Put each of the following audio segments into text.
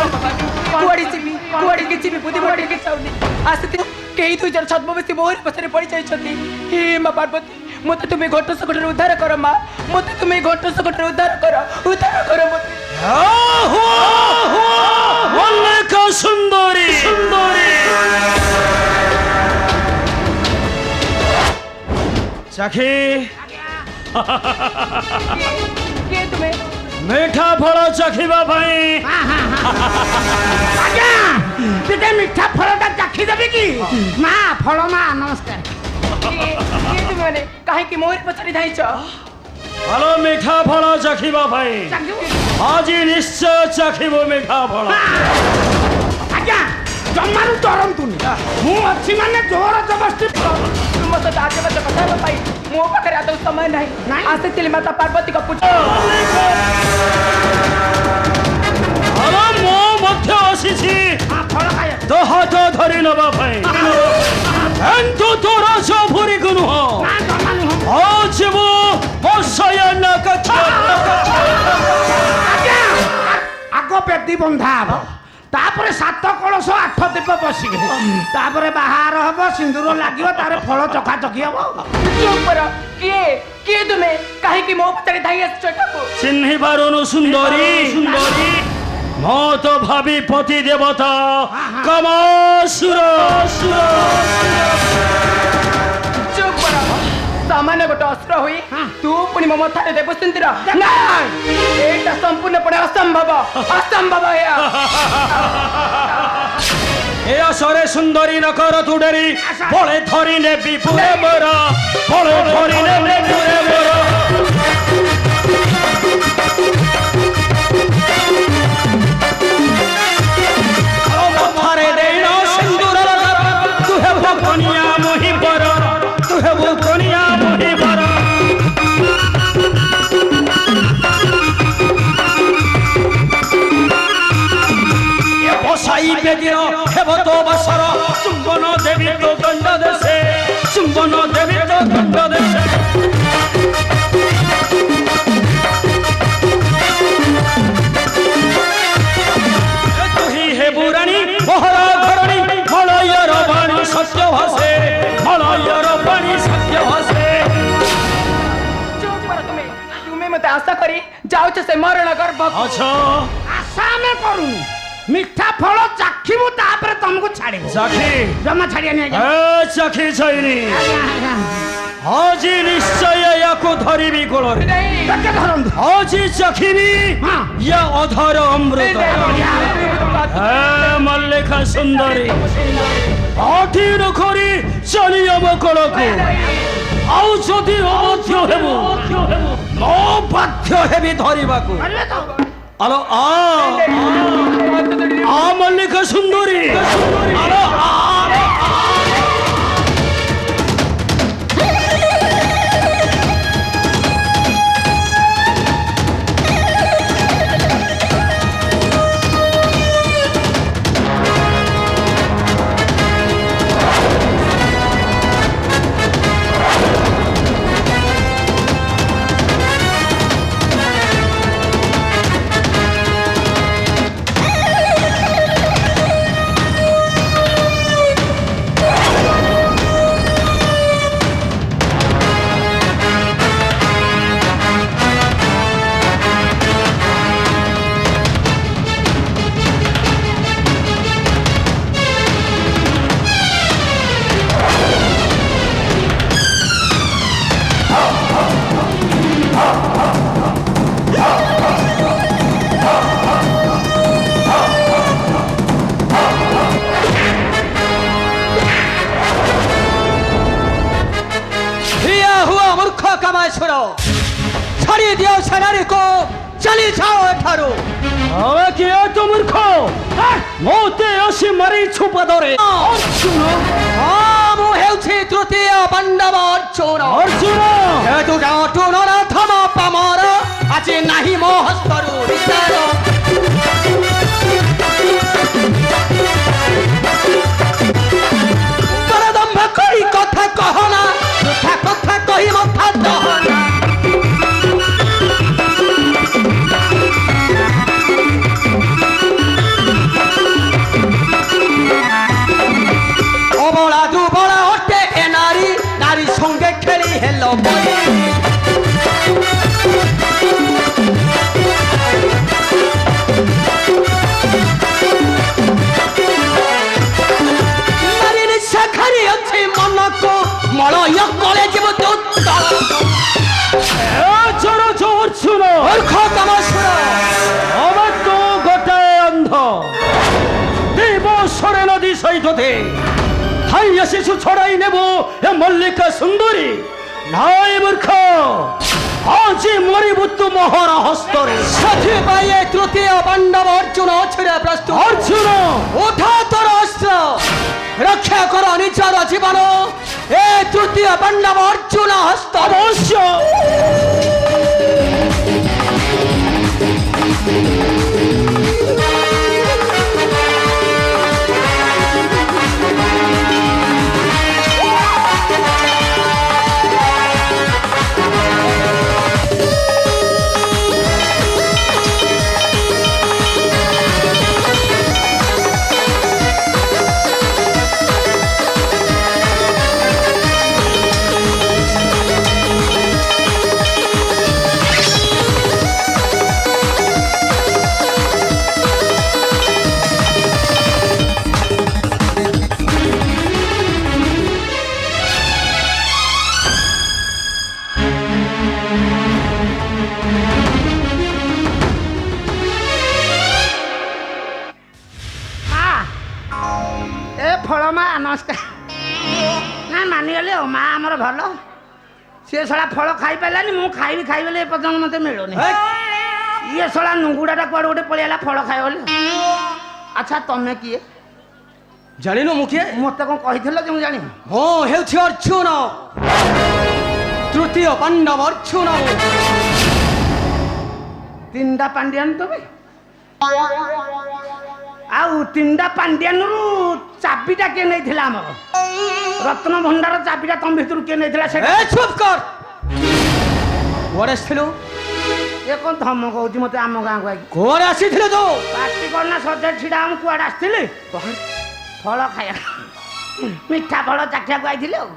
कुआड़ी चिबी कुआड़ी के चिबी बुद्धि बड़ी के चाउनी आस्ते केही दुई जन छद्मवेशी मोहर पछरे पड़ी जाइछथि हे मां पार्वती मते तुम्हें घट सकटर उद्धार कर मां मते तुम्हें घट सकटर उद्धार कर मते मल्लिका सुंदरी सुंदरी सखी के तुम्हें मीठा फल चखिबा भाई आज्ञा तुझे मीठा फलटा चाखी देबी कि मां फल मां नमस्कार के तुम्हें माने काहे कि मोहर पछरे धाइछ हेलो मीठा फल चखिबा भाई आज निश्चय चखिबो मीठा फल आज्ञा जम्मारू डरंतुनी मु अछि माने जोर जबरदस्ती तुम तो दाजे मत कथा पाई मो पाखरे आतो समय नहीं आस्ते चली माता पार्वती को पूछो हेलो मो मध्य आसीछि हां फल खाय तो हाथ धरि नबा भाई एंतु तोरा सो भुरी गुनु हो ना जम्मानु हो आज वो शयन कक्षा आज्ञा आगो पेटी बंधा हबो तापरे सात कलश आठ दीप बसिगे तापरे बाहर हबो सिंदूर लागियो तारे फल चखा चखी हबो चुप करो के तुम्हें काहे कि मो पछरे धाइ आछो ठाकु चिन्हि पारुनु सुंदरी सुंदरी मो तो भाभी पति देवता कमासुर चुप करो सामान्य गोटे अस्त्र हुई तू पुणी मो मथारे देव सिंदूर ना एटा संपूर्ण पड़े असंभव या ए असरे सुंदरी न कर तू डरी बड़े धरी नेबी पुरे मोरा बड़े धरी नेबी पुरे मोरा मथारे देना सिंदूर तू है वो कनिया मोहि पर तू है वो कनिया मोहि पर बसाई बेदिन हेब तो बसर चुंबन देवी तो दंड देशे चुंबन देवी तो दंड देशे तुही हे बुराणी मोहरा घरणी मलयर बाणी सत्य भाषे मलयर बाणी सत्य भाषे चुप करो तुम्हें मते आशा करी जाओ से मरण गर्भ अच्छा आशा में करूनी मीठा फल चाखिबु तापरे तुमको छाड़िबु सखी जमा छाड़िया नहीं ए सखी छैनी आज निश्चय याको धरिबी कोलरे के धरन आज चखिबी या अधर अमृत हे मल्लिका सुंदरी आठी नखरी चली अब कोलको आउ जदि अबाध्य हेबु नो बाध्य हेबी धरिबाको आलो आ मल्लिका सुंदरी आलो आ छाड़ी दियो सेनानी को चली जाओ एठारू अबे किए तुम मूर्ख मोते असी मरी छुपा दरे अर्जुन मु हेउछि तृतीय पांडव अर्जुन अर्जुन ए तू अर्जुन ना धम पामर आज नाही मो हस्तरू विचार दम्भ कई कथा कहना मिठा कथा कही मथा दहना পায়ে নারীর শাখারি আছে মনক মলয় কলে জীব জোর জোর শুনো মূর্খ তামাশা আমার তো গোটায় অন্ধ দেব সরে নদী সৈকতে খাইয়া শিশু ছড়াই নেব এ মল্লিকা সুন্দরী নাই মূর্খ আজি মরিব তু মহরা হস্তরে সাথে পায়ে তৃতীয় পাণ্ডব অর্জুন ছেড়ে প্রস্তুত অর্জুন ওঠা তোর অস্ত্র রক্ষা কর নিজের জীবন এ তৃতীয় পাণ্ডব অর্জুন হস্ত অবশ্য ଫଳ ମା ନମସ୍କାର ନା ମାନିଗଲି ଆଉ ମା ଆମର ଭଲ ସିଏ ଶଳା ଫଳ ଖାଇପାରିଲାନି ମୁଁ ଖାଇବି ବୋଲି ଏପର୍ଯ୍ୟନ୍ତ ମୋତେ ମିଳୁନି ଇଏ ଶଳା ନୁଙ୍ଗୁଡ଼ାଟା କୁଆଡ଼େ ଗୋଟେ ପଳେଇଲା ଫଳ ଖାଇବ ବୋଲି ଆଚ୍ଛା ତମେ କିଏ ଜାଣିନୁ ମୁଁ କିଏ ମୋତେ କ'ଣ କହିଥିଲ ଯେ ମୁଁ ଜାଣିବି ମୁଁ ହେଉଛି ଅର୍ଜୁନ ତୃତୀୟ ପାଣ୍ଡବ ଅର୍ଜୁନ ତିନିଟା ପାଣ୍ଡିଆନ ତମେ ଆଉ ତିନିଟା ପାଣ୍ଡିଆନରୁ ଚାବିଟା କିଏ ନେଇଥିଲା ଆମର ରତ୍ନ ଭଣ୍ଡାର ଚାବିଟା ତମ ଭିତରୁ କିଏ ନେଇଥିଲା ସେଟା ଏ ଚୁପ୍ କର କୁଆଡ଼େ ଆସିଥିଲୁ ଏ କ'ଣ ଧମକ ହଉଛି ମୋତେ ଆମ ଗାଁକୁ ଆଇକି କୁଆଡ଼େ ଆସିଥିଲୁ ତୁ ପାଟି କରନା ସଜାଡି ଛିଡ଼ା ମୁଁ କୁଆଡ଼େ ଆସିଥିଲି ଫଳ ଖାଇବା ମିଠା ଫଳ ଚାଖିବାକୁ ଆଇଥିଲି ଆଉ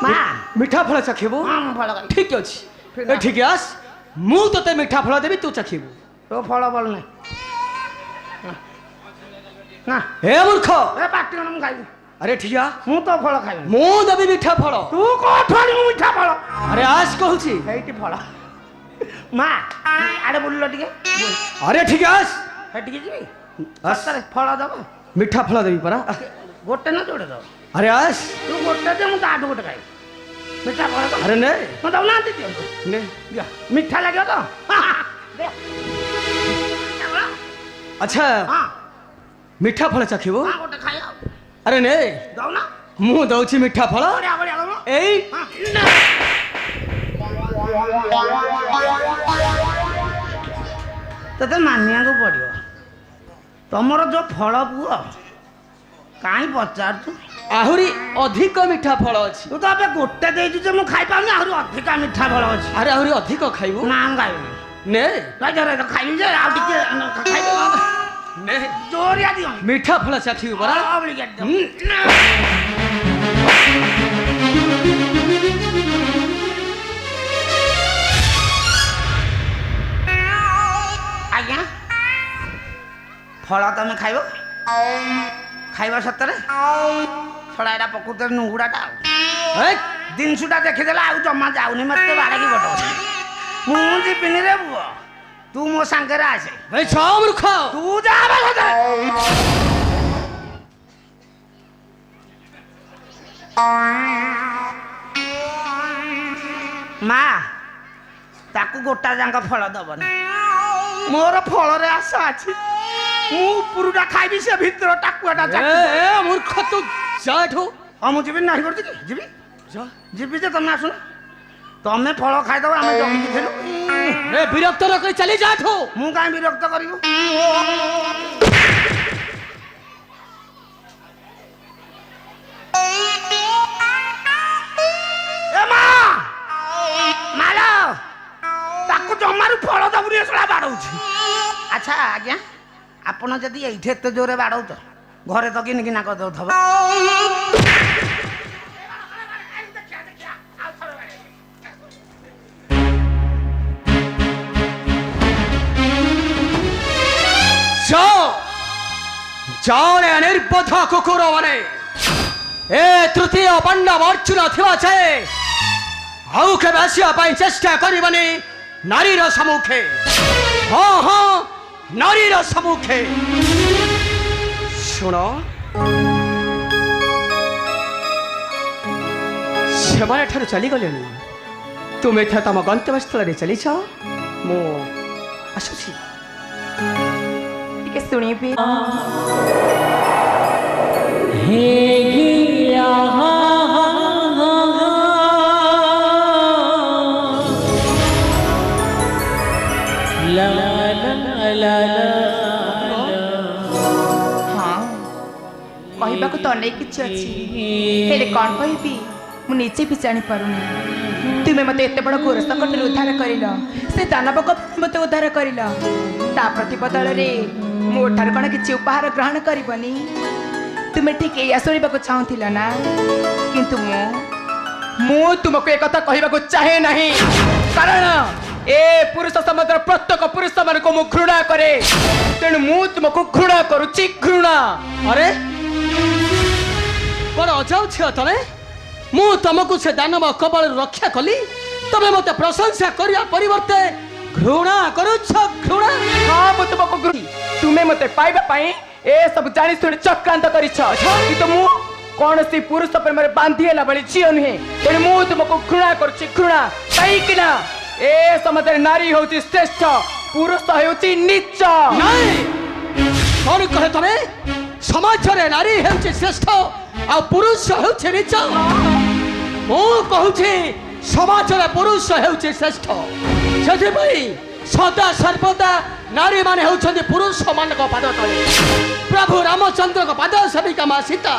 ମା ମିଠା ଫଳ ଚାଖିବୁ ହଁ ମୁଁ ଫଳ ଖାଇବି ଠିକ ଅଛି ଏଠିକି ଆସ ମୁଁ ତତେ ମିଠା ଫଳ ଦେବି ତୁ ଚାଖିବୁ ତୋ ଫଳ ଭଲ ନାହିଁ ନା ହେ ମୂର୍ଖ ଏ ପାଟି କର ମୁଁ ଖାଇବି ଆରେ ଠିଆ ମୁଁ ତୋ ଫଳ ଖାଇବି ମୁଁ ଦେବି ମିଠା ଫଳ ତୁ କୋଉଠୁ ଆଣିବୁ ମିଠା ଫଳ ଆରେ ଆସ କହୁଛି ହେଇଟି ଫଳ ମା ଆଡ଼େ ବୁଲିଲ ଟିକେ ଆରେ ଠିକ ଆସ ସେଠିକି ଯିବି ଆସ। ସତରେ ଫଳ ଦବ ମିଠା ଫଳ ଦେବି ପରା ଗୋଟେ ନା ଯୋଡ଼େ ଦବ ଆରେ ଆସ ତୁ ଗୋଟେ ଦେ ମୁଁ ତାଠୁ ଗୋଟେ ଖାଇବି ମିଠା ଫଳ ଦବ ଆରେ ନେ ମୁଁ ଦଉନାହାନ୍ତି ଦିଅନ୍ତୁ ନେ ଦିଅ ମିଠା ଲାଗିବ ତ ଦେ। ଆଚ୍ଛା ହଁ ମିଠା ଫଳ ଚାଖିବୁ ହଁ ଗୋଟେ ଖାଇବା ଆଉ ଆରେ ନେ ଦଉନା ମୁଁ ଦଉଛି ମିଠା ଫଳ ବଢ଼ିଆ ବଢ଼ିଆ ଦଉନ ଏଇ ହଁ ତତେ ମାନିବାକୁ ପଡ଼ିବ ତମର ଯୋଉ ଫଳ ପୁଅ କାହିଁ ପଚାରୁଛୁ ଆହୁରି ଅଧିକ ମିଠା ଫଳ ଅଛି ତୁ ତ ଏବେ ଗୋଟେ ଦେଇଛୁ ଯେ ମୁଁ ଖାଇପାରୁନି ଆହୁରି ଅଧିକା ମିଠା ଫଳ ଅଛି ଆରେ ଆହୁରି ଅଧିକ ଖାଇବୁ ନା ମୁଁ ଖାଇବିନି ନେ ରହିଥା ଖାଇବି ଯେ ଆଉ ଟିକେ ଖାଇବି ନେ ଜୋରିଆ ଦିଅ ମିଠା ଫଳ ଚାଖିବୁ ପରା ଆଜ୍ଞା ଫଳ ତମେ ଖାଇବ ଖାଇବ ସତରେ ଛଡ଼ା ଏଇଟା ପ୍ରକୃତରେ ନୁଙ୍ଗୁଡ଼ାଟା ଆଉ ଜିନିଷଟା ଦେଖିଦେଲା ଆଉ ଜମା ଯାଉନି ମତେ ବାଡ଼କି ବଟଉଛି ମୁଁ ଯିବିନି ରେ ପୁଅ ତୁ ମୋ ସାଙ୍ଗରେ ଆସେ ଭାଇ ଛଅ ମୂର୍ଖ ତୁ ଯା ମା ତାକୁ ଗୋଟା ଯାଙ୍କ ଫଳ ଦବନି ମୋର ଫଳରେ ଆଶା ଅଛି ମୁଁ ଉପରୁଟା ଖାଇବି ସେ ଭିତର ଟାକୁଆଟା ଏ ମୂର୍ଖ ତୁ ଯା ଏଠୁ ହଁ ମୁଁ ଯିବି ନାହିଁ କରୁଛି କି ଯିବି ଯା ଯିବି ଯେ ତମେ ଆସୁନ ତମେ ଫଳ ଖାଇଦବ ଆମେ ଜମିକି ଥିଲୁ ଏ ବିରକ୍ତ ନ କରି ଚାଲି ଯା ଏଠୁ ମୁଁ କାହିଁ ବିରକ୍ତ କରିବୁ ଏ ମା ମାଲ ତାକୁ ଜମାରୁ ଫଳ ଦବୁନି ଶଳା ବାଡ଼ଉଛି ଆଚ୍ଛା ଆଜ୍ଞା ଆପଣ ଯଦି ଏଇଠି ଏତେ ଜୋରେ ବାଡ଼ଉଛ ଘରେ ତ କିନି କିନା କରିଦେଉଥିବ जाने निर्बोध कुकुर माने ए तृतीय पांडव अर्जुन थिबा छे आउ के आसिया पाई चेष्टा करिबनी नारीर सम्मुखे हाँ हाँ नारीर सम्मुखे शुण सेमाने ठारू चली गले तुम तम गंतव्य स्थल चलीछ मु आसुची टिके सुनिबे कहबाक तो अनेक किछि अछि हेले कोन कहबी मु निजे भी जानी पारुनी तुमे मते एते बड़ घोर संकट उद्धार करिल से दानव को मते उद्धार करिल ता प्रतिबदल रे मो ठार कोन किछि उपहार ग्रहण करिबनी तुमे ठीक एया सुनिबाक चाहुथिला ना किंतु मु तुमको एक कथा कहबाक चाहे नहीं कारण ए पुरुष समाजर प्रत्येक पुरुष मान को मु घृणा करे तेणु मु तुमको घृणा करूची घृणा अरे कौन अजाऊ छे तमे मु तुमको से दानव कबल रक्षा कली तमे मते प्रशंसा करिया परिवर्ते घृणा करूछ घृणा हाँ मु तुमको तुमे मते पाइबा पाई ए सब जानी सुनी चक्रांत करिछ कि तो मु कौन सी पुरुष प्रेम रे बांधी हेला बली झियो नुहे तेणु मु तुमको घृणा करूची घृणा काई ना ए समाजर नारी होची श्रेष्ठ पुरुष होची नीच नहीं कौन कहे तमे समाज रे नारी हेउची श्रेष्ठ आ पुरुष हेउची नीच मु कहूची समाज रे पुरुष हेउची श्रेष्ठ सेथि पई सदा सर्वदा नारी माने हेउछन्ति पुरुष मान को पाद तले प्रभु रामचंद्र को पाद सेविका मा सीता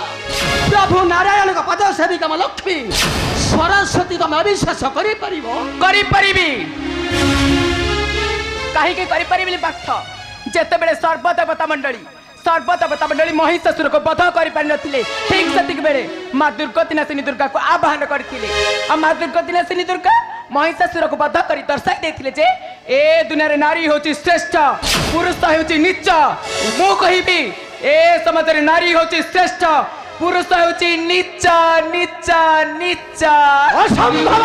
प्रभु नारायण को पाद सेविका मा लक्ष्मी सरस्वती को अविश्वास करि परिबी काहे के करि परिबी पाठ जेते बेले सर्वदेवता मंडली महिषासुर को बध कर पारि नथिले ठीक सेतिक बेले मां दुर्गतिनाशिनी दुर्गा को आवाहन करथिले आ मां दुर्गतिनाशिनी दुर्गा महिषासुर को बध करी दर्शाई देथिले जे ए दुनिया रे नारी होची श्रेष्ठ पुरुष होची नीच मु कहिबी ए समाज रे नारी होची श्रेष्ठ पुरुष होची नीच नीच नीच असंभव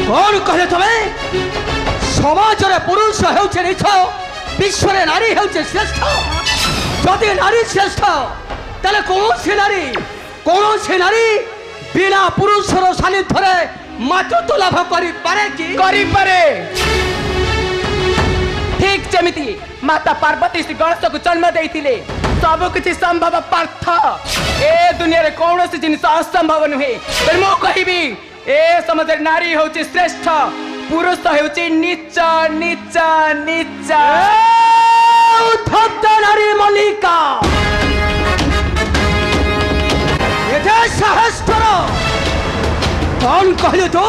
कौन कहे तमे समाज रे पुरुष हेउचे नीच विश्व रे नारी हेउचे श्रेष्ठ जदि नारी श्रेष्ठ तले कौन से नारी बिना पुरुषर सानिध्य मातृत्व लाभ करि पारे ठीक जमिति माता पार्वती श्री गणेश को जन्म देइथिले सब किछि संभव पार्थ ए दुनिया रे कौन सी जिनिस असंभव नुहे तर मो कहिबी ए समाज नारी होची श्रेष्ठ पुरुष होची नीच नीच नीच उद्धत नारी मल्लिका ये सहस्त्र कौन कहले तो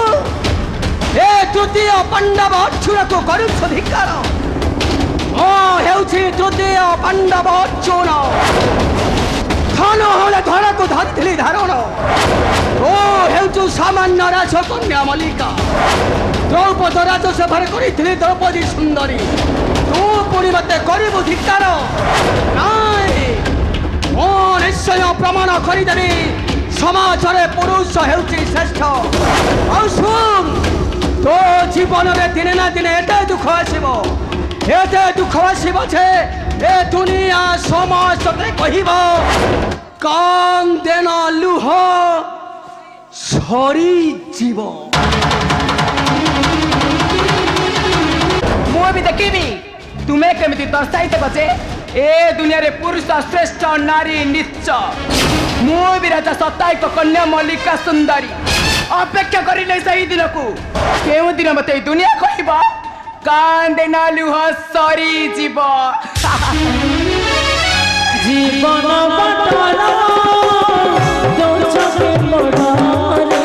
ए तृतीय पांडव अर्जुन को करुछ धिकार ओ हेउछि तृतीय पांडव अर्जुन धन होले धन को धरथिली धारण ओ हेउछु सामान्य राजकन्या मल्लिका द्रौपद राजसभारे करिथिली द्रौपदी सुंदरी तू पुणी मते करिबु धिकार नाई ओ निश्चय प्रमाण करिदेबी समाज रे पुरुष हेउछि श्रेष्ठ औ सुन तो जीवन रे दिने ना दिने एते दुख आसीबो छे ए दुनिया समाज ते कहिबो कान देना लुह सरी जीव मु भी देखिबी तुम्हें केमिति दर्शाइते बचे ए दुनिया रे पुरुष श्रेष्ठ नारी नीच मु भी राजा सताई को कन्या मल्लिका सुंदरी अपेक्षा करिले सही दिन को केउ दिन मते दुनिया कहबा कांदे ना लुह सरी जीव जीवन बटला दो छके मोड़ारे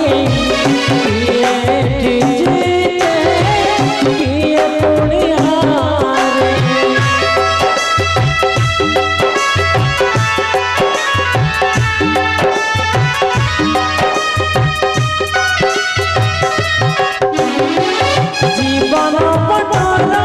किए जीते किए पुण्यारे जीवन बटला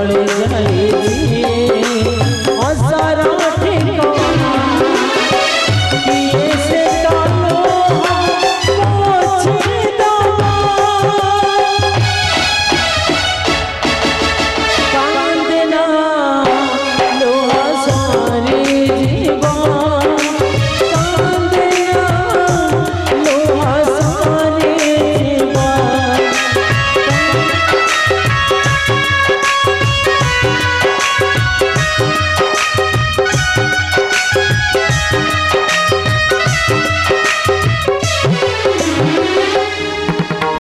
পড়ে যাইছি